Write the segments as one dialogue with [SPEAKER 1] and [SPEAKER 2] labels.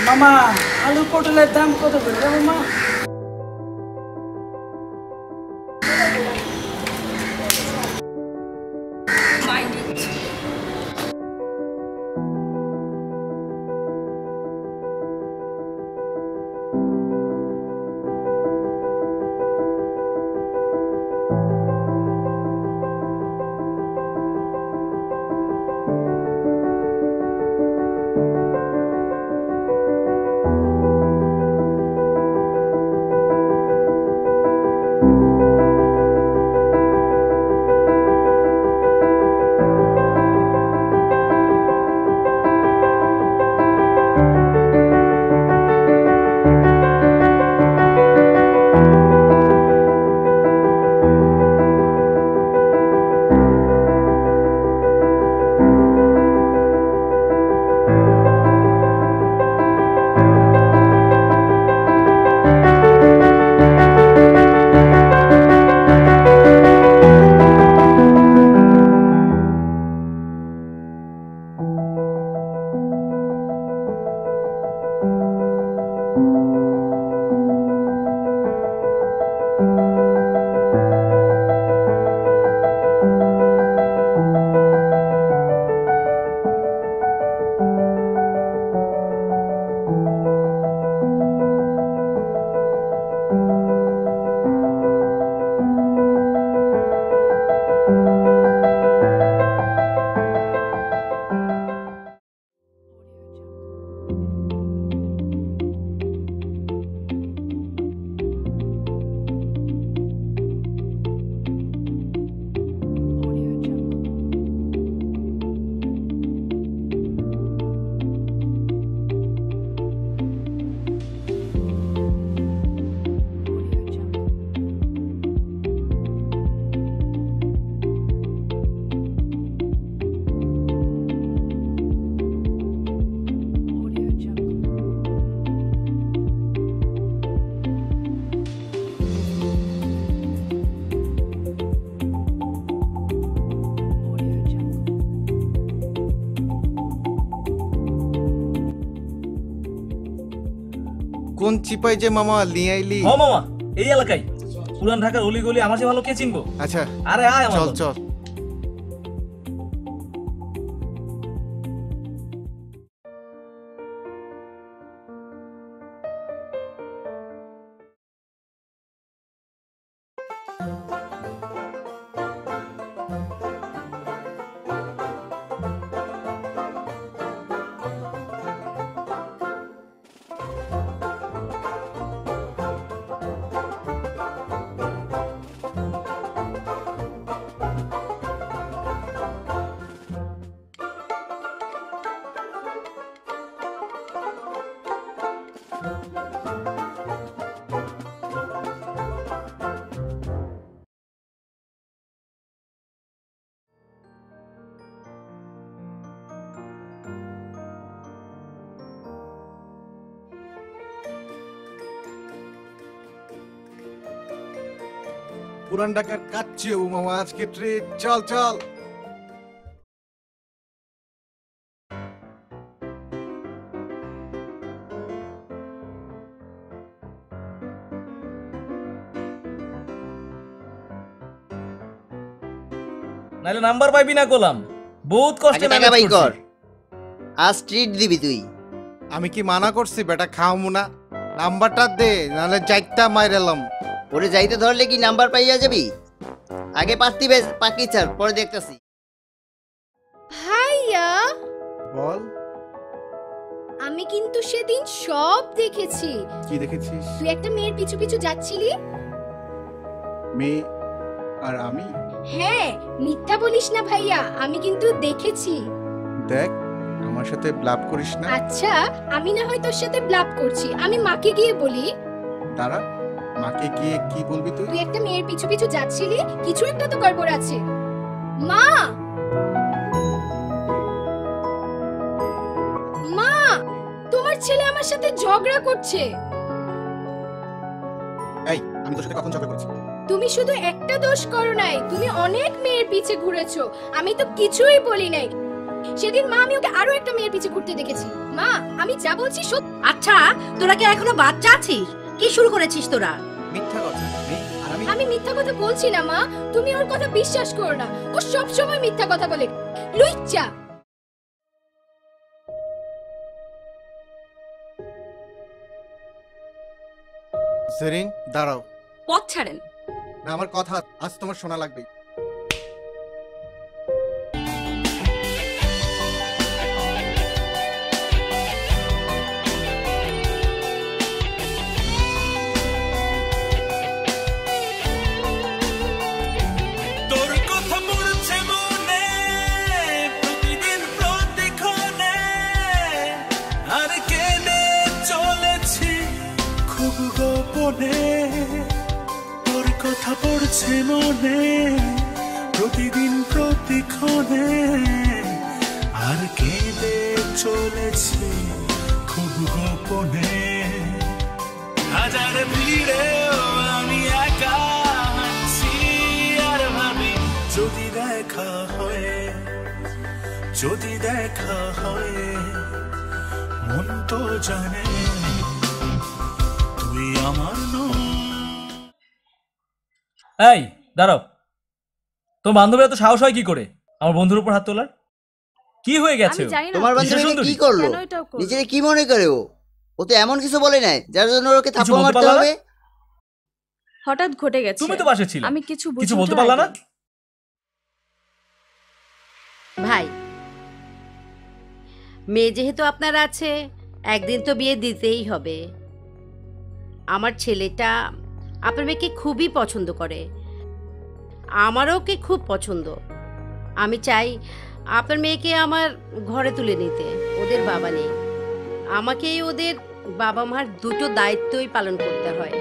[SPEAKER 1] মামা আলু পটলের দাম কত করে মামা?
[SPEAKER 2] কোন চিপাই যে মামা নিয়ে আইলি?
[SPEAKER 3] ও মামা এই এলাকায় পুরান ঢাকার অলি গলি আমার চেয়ে ভালো কে চিনবো?
[SPEAKER 2] আচ্ছা
[SPEAKER 3] আরে আয় আমার
[SPEAKER 2] চল চল। পুরান ঢাকার কাচ্চি মামা আজকে ট্রিট, চল চল।
[SPEAKER 3] নাইলে নাম্বার পাইবি না কলাম, বহুত কষ্টে
[SPEAKER 4] টাকা বাই কর, আজ ট্রিট দিবি তুই।
[SPEAKER 2] আমি কি মানা করছি বেটা খাওয়ামু না? নাম্বারটা দে, নাহলে যাইতা মাইরালাম।
[SPEAKER 4] ওরে যাইতে ধরলে কি নাম্বার পাইয়া যাবি? আগে পাত্তি বেশ পাকি ছাড়, পরে দেখতেছি।
[SPEAKER 5] ভাইয়া
[SPEAKER 2] বল।
[SPEAKER 5] আমি কিন্তু সেদিন সব দেখেছি।
[SPEAKER 2] কি দেখেছিস?
[SPEAKER 5] তুই একটা মেয়ের পিছু পিছু যাচ্ছিলি।
[SPEAKER 2] মেয়ে আর আমি?
[SPEAKER 5] হ্যাঁ, মিথ্যা বলিস না ভাইয়া, আমি কিন্তু দেখেছি।
[SPEAKER 2] দেখ, আমার সাথে ব্লাফ করিস না।
[SPEAKER 5] আচ্ছা, আমি না হয় তোর সাথে ব্লাফ করছি, আমি মাকে গিয়ে বলি।
[SPEAKER 2] দাঁড়া, মাকে গিয়ে কি বলবি তুই?
[SPEAKER 5] তুই একটা মেয়ের পিছু পিছু যাচ্ছিলি, কিছু একটা তো গড়বড় আছে। মা, মা, তোমার ছেলে আমার সাথে ঝগড়া করছে।
[SPEAKER 2] এই, আমি তোর সাথে কখন ঝগড়া করেছি?
[SPEAKER 5] তুমি শুধু একটা দোষ করো নাই, তুমি অনেক মেয়ের পিছে ঘুরেছো। আমি তো কিছুই বলি নাই। সেদিন মা আমি ওকে আরো একটা মেয়ের পিছে ঘুরতে দেখেছি। মা আমি যা বলছি
[SPEAKER 6] আচ্ছা, তোরা কি এখনো বাচ্চা আছিস? কি শুরু করেছিস তোরা?
[SPEAKER 2] মিথ্যা কথা আর
[SPEAKER 5] আমি মিথ্যা কথা বলছি না মা, তুমি ওর কথা বিশ্বাস করো না, ও সব সময় মিথ্যা কথা বলে। লুইচ্চা।
[SPEAKER 2] জেরিন দাঁড়াও।
[SPEAKER 6] পথ ছাড়েন।
[SPEAKER 2] না, আমার কথা আজ তোমার শোনা লাগবে।
[SPEAKER 7] তোর কথা পড়ছে মনে প্রতিদিন প্রতিক্ষণে, আর কেঁদে চলেছি খুব গোপনে। তোর কথা পড়ছে মনে প্রতিদিন প্রতিক্ষণে, আর কেঁদে চলেছি খুব গোপনে। হাজার ভিড়েও আমি একা হাঁটছি আর ভাবি যদি দেখা হয়, যদি দেখা হয়। মন তো জানে তুই আমার নয়।
[SPEAKER 3] এই দাঁড়াও, তোর বান্ধবীরা তো সাহস হয় কি করে আমার বন্ধুর উপর হাত তোলার? কি হয়ে গেছে?
[SPEAKER 4] তোমার বান্ধবী কি করলো? নিজেকে কি মনে করে ও? ও তো এমন কিছু বলে নাই যার জন্য ওকে থাপ্পড় মারতে হবে।
[SPEAKER 8] হঠাৎ ঘটে গেছে।
[SPEAKER 3] তুমি তো পাশে ছিলে,
[SPEAKER 8] আমি
[SPEAKER 3] কিছু বলতে পারলা না?
[SPEAKER 6] ভাই, মেয়ে যেহেতু আপনার আছে, একদিন তো বিয়ে দিতেই হবে। আমার ছেলেটা আপনার মেয়েকে খুবই পছন্দ করে, আমারও ওকে খুব পছন্দ। আমি চাই আপনার মেয়েকে আমার ঘরে তুলে নিতে। ওদের বাবা নেই, আমাকেই ওদের বাবা মার দুটো দায়িত্বই পালন করতে হয়।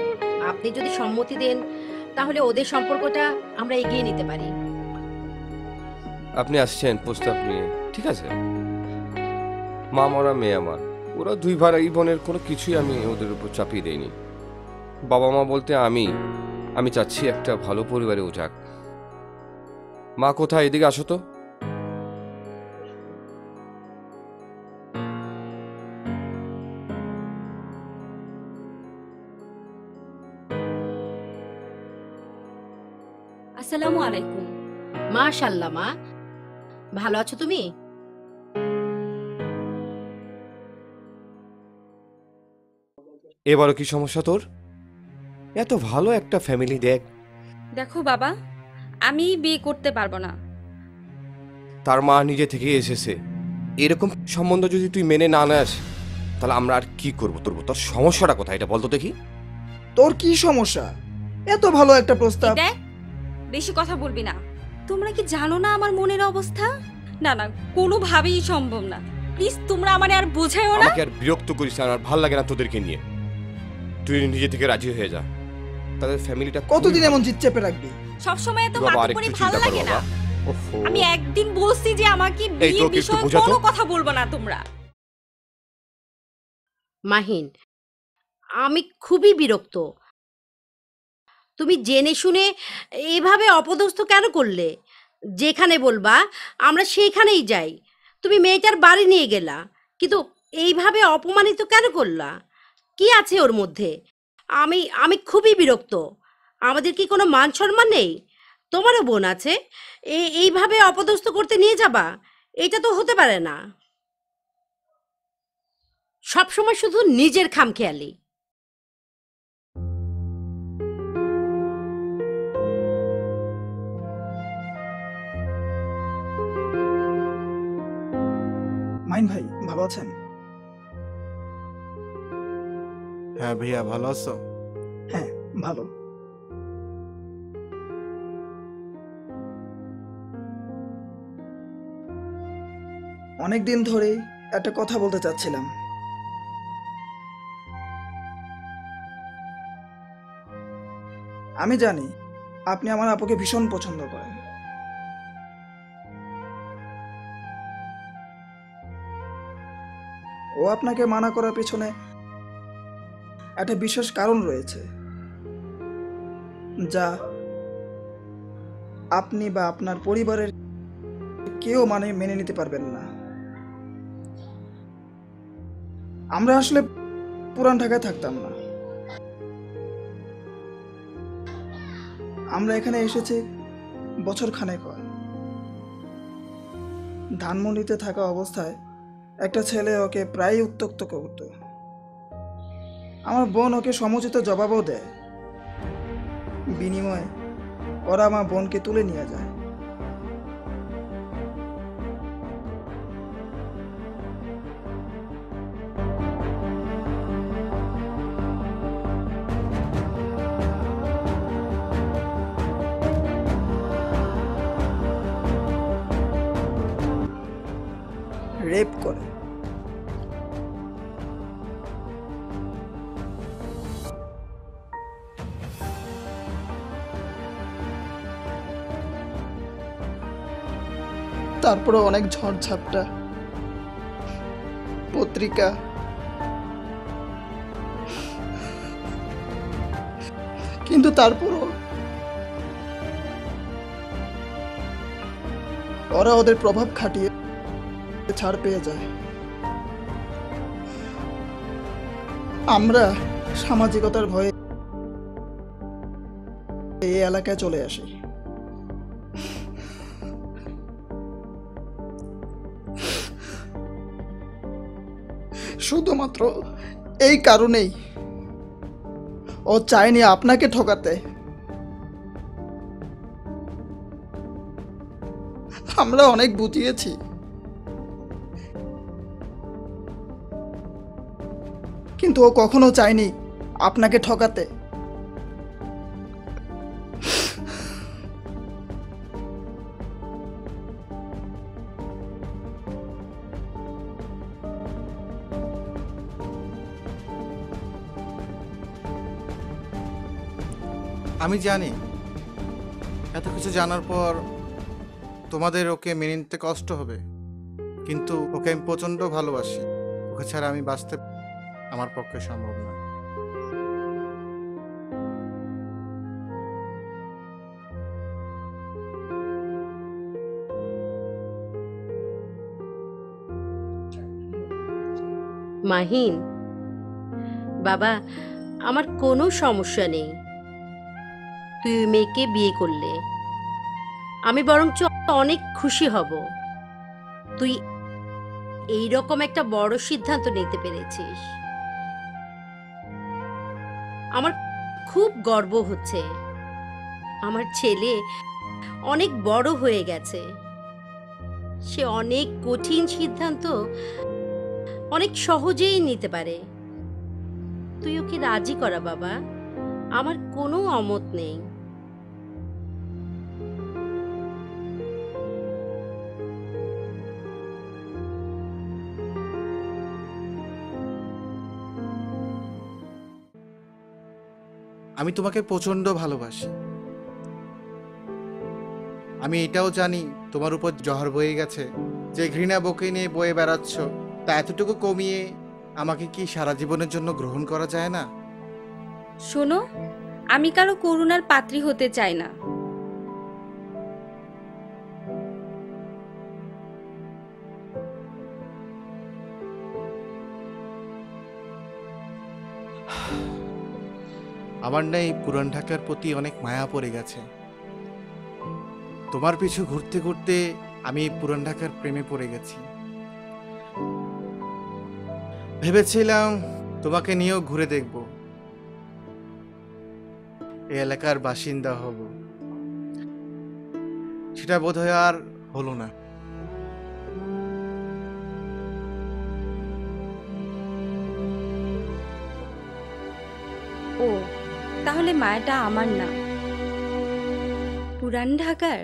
[SPEAKER 6] আপনি যদি সম্মতি দেন তাহলে ওদের সম্পর্কটা আমরা এগিয়ে নিতে পারি।
[SPEAKER 9] আপনি আসছেন প্রস্তাব নিয়ে, ঠিক আছে। মা মরা মেয়ে আমার, ওরা দুই ভাই বোনের কোনো কিছুই আমি ওদের উপর চাপিয়ে দেইনি। বাবা মা বলতে আমি চাচ্ছি একটা ভালো পরিবারে ও যাক। মা কোথায়? এদিকে আসো তো।
[SPEAKER 8] আসসালামু আলাইকুম।
[SPEAKER 6] মাশাআল্লাহ মা, ভালো আছো তুমি?
[SPEAKER 9] এবারও কি সমস্যা তোর? এত ভালো একটা ফ্যামিলি দেখ।
[SPEAKER 8] দেখো বাবা, আমি বিয়ে করতে পারবো না।
[SPEAKER 9] তার মা নিজে থেকে এসেছে। এরকম সম্বন্ধ যদি তুই মেনে না নেস তাহলে আমরা আর কি করবো? তোর সমস্যাটা কোথায় এটা বলতো দেখি।
[SPEAKER 1] তোর কি সমস্যা? এত ভালো একটা প্রস্তাব।
[SPEAKER 8] দেখ, বেশি কথা বলবি না। তোমরা কি জানো না আমার মনের অবস্থা? না না, কোনোভাবেই সম্ভব না। প্লিজ তোমরা আমারে আর বোঝায়ও না।
[SPEAKER 9] আমাকে আর বিরক্ত করিস না, আমার ভাল লাগে না তোদেরকে নিয়ে। তুই নিজে থেকে রাজি হয়ে যা। তাদের ফ্যামিলিটা
[SPEAKER 1] কতদিন এমন জিত চেপে রাখবি?
[SPEAKER 8] সব সময় এত
[SPEAKER 9] বাবা,
[SPEAKER 8] মাথা
[SPEAKER 9] আরেকটু
[SPEAKER 8] করে
[SPEAKER 9] চিন্তা
[SPEAKER 8] ভালো
[SPEAKER 9] কর
[SPEAKER 8] লাগে না।
[SPEAKER 9] বাবা। ওহো।
[SPEAKER 8] আমি একদিন বলছি যে আমাকে
[SPEAKER 9] এই
[SPEAKER 8] বিয়ে
[SPEAKER 9] তোকে একটু
[SPEAKER 8] বিষয়ে
[SPEAKER 9] বোঝা তো।
[SPEAKER 8] কোনো কথা বলবো না তোমরা।
[SPEAKER 6] মাহিন, আমি খুবই বিরক্ত। তুমি জেনে শুনে এভাবে অপদস্থ কেন করলে? যেখানে বলবা আমরা সেইখানেই যাই। তুমি মেয়েটার বাড়ি নিয়ে গেলা, কিন্তু এইভাবে অপমানিত কেন করলা? কি আছে ওর মধ্যে? আমি খুবই বিরক্ত। আমাদের কি কোনো মান সম্মান নেই? তোমারও বোন আছে, এইভাবে অপদস্থ করতে নিয়ে যাবা? এটা তো হতে পারে না। সবসময় শুধু নিজের খামখেয়ালি।
[SPEAKER 1] মাইন ভাই ভালো আছেন?
[SPEAKER 2] হ্যাঁ ভাইয়া, ভালো আছো?
[SPEAKER 1] হ্যাঁ ভালো। অনেকদিন ধরে একটা কথা বলতে চাচ্ছিলাম। আমি জানি আপনি আমার আপুকে ভীষণ পছন্দ করেন। ও আপনাকে মানা করার পিছনে একটা বিশেষ কারণ রয়েছে, যা আপনি বা আপনার পরিবারের কেউ মেনে নিতে পারবেন না। আমরা আসলে পুরান ঢাকায় থাকতাম না, আমরা এখানে এসেছি বছর খানেক হয়। ধানমন্ডিতে থাকা অবস্থায় একটা ছেলে ওকে প্রায় উত্ত্যক্ত করত। আমার বোন ওকে সমুচিত জবাবও দেয়। বিনিময়ে ওরা আমার বোনকে তুলে নিয়ে যায়। রেপ করে। তারপরে অনেক ঝড়ঝাপটা, পত্রিকা, কিন্তু তারপরও ওরা ওদের প্রভাব খাটিয়ে ছাড় পেয়ে যায়। আমরা সামাজিকতার ভয়ে এই এলাকায় চলে আসি। শুধুমাত্র এই কারণেই ও চায়নি আপনাকে ঠকাতে। আমরা অনেক বুঝিয়েছি, কিন্তু ও কখনো চায়নি আপনাকে ঠকাতে।
[SPEAKER 2] আমি জানি এত কিছু জানার পর তোমাদের ওকে মেনে নিতে কষ্ট হবে, কিন্তু ওকে আমি প্রচণ্ড ভালোবাসি। ওকে ছাড়া আমি বাঁচতে আমার পক্ষে সম্ভব না।
[SPEAKER 6] মাহিন বাবা, আমার কোনো সমস্যা নেই তুই ওই মেয়েকে বিয়ে করলে। আমি বরঞ্চ অনেক খুশি হব তুই এই রকম একটা বড় সিদ্ধান্ত নিতে পেরেছিস। আমার খুব গর্ব হচ্ছে, আমার ছেলে অনেক বড় হয়ে গেছে। সে অনেক কঠিন সিদ্ধান্ত অনেক সহজেই নিতে পারে। তুই ওকে রাজি করা বাবা, আমার কোনো অমত নেই।
[SPEAKER 2] আমি তোমাকে প্রচণ্ড ভালোবাসি। আমি এটাও জানি তোমার উপর জহর বয়ে গেছে, যে ঘৃণা বকে নিয়ে বয়ে বেড়াচ্ছ, তা এতটুকু কমিয়ে আমাকে কি সারা জীবনের জন্য গ্রহণ করা যায় না?
[SPEAKER 8] শোনো, আমি কারো করুণার পাত্রী হতে চাই না।
[SPEAKER 2] আমার না এই পুরান ঢাকার প্রতি অনেক মায়া পড়ে গেছে। তোমার পিছু ঘুরতে ঘুরতে আমি এই পুরান ঢাকার প্রেমে পড়ে গেছি। ভেবেছিলাম তোমাকে নিয়েও ঘুরে দেখব, এই এলাকার বাসিন্দা হব, সেটা বোধহয় আর হলো না।
[SPEAKER 8] ও, তাহলে মায়াটা আমার না, পুরান ঢাকার।